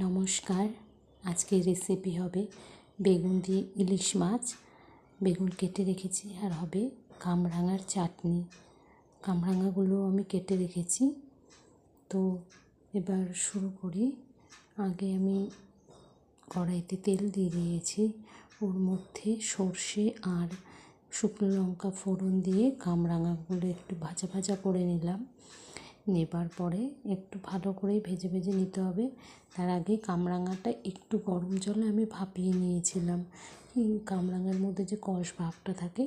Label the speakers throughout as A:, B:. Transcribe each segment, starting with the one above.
A: নমস্কার। আজকে রেসিপি হবে বেগুন দিয়ে ইলিশ মাছ। বেগুন কেটে রেখেছি, আর হবে কামরাঙার চাটনি। কামরাঙাগুলো আমি কেটে রেখেছি। তো এবার শুরু করি। আগে আমি কড়াইতে তেল দিয়ে দিয়েছি, ওর মধ্যে সর্ষে আর শুকনো লঙ্কা ফোড়ন দিয়ে কামরাঙাগুলো একটু ভাজা ভাজা করে নিলাম। নেবার পরে একটু ভালো করে ভেজে ভেজে নিতে হবে। তার আগে কামরাঙাটা একটু গরম জলে আমি ভাপিয়ে নিয়েছিলাম, কামরাঙার মধ্যে যে কষ ভাবটা থাকে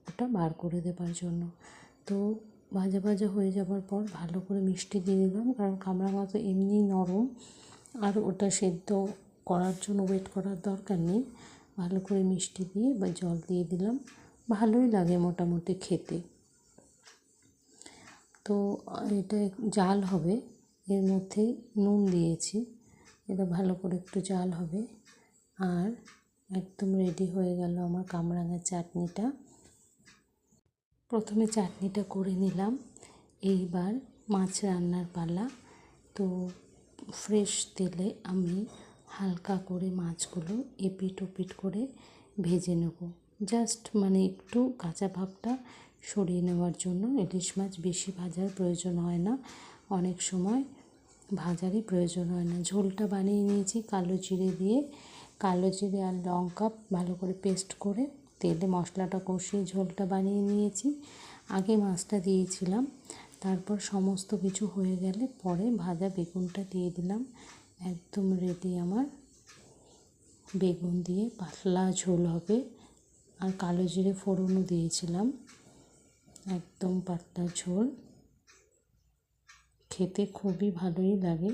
A: ওটা বার করে দেবার জন্য। তো ভাজা ভাজা হয়ে যাবার পর ভালো করে মিষ্টি দিয়ে দিলাম, কারণ কামরাঙা তো এমনিই নরম, আর ওটা সেদ্ধ করার জন্য ওয়েট করার দরকার নেই। ভালো করে মিষ্টি দিয়ে বা জল দিয়ে দিলাম, ভালোই লাগে মোটামুটি খেতে। তো এটা জাল হবে, এর মধ্যে নুন দিয়েছি, এটা ভালো করে একটু জাল হবে। আর একদম রেডি হয়ে গেল আমার কামরাঙার চাটনিটা। প্রথমে চাটনিটা করে নিলাম, এইবার মাছ রান্নার পালা। তো ফ্রেশ তেলে আমি হালকা করে মাছগুলো এপিট ওপিট করে ভেজে নেব, জাস্ট একটু কাঁচা ভাবটা সরিয়ে নেওয়ার জন্য। ইলিশ মাছ বেশি ভাজার প্রয়োজন হয় না, অনেক সময় ভাজারই প্রয়োজন হয় না। ঝোলটা বানিয়ে নিয়েছি কালো জিরে দিয়ে, কালো জিরে আর লঙ্কা ভালো করে পেস্ট করে তেলে মশলাটা কষিয়ে ঝোলটা বানিয়ে নিয়েছি। আগে মাছটা দিয়েছিলাম, তারপর সমস্ত কিছু হয়ে গেলে পরে ভাজা বেগুনটা দিয়ে দিলাম। একদম রেডি আমার বেগুন দিয়ে পাতলা ঝোল হবে। আর কালো জিরে ফোড়নও দিয়েছিলাম, একদম পাতলা ঝোল, খেতে খুবই ভালোই লাগে।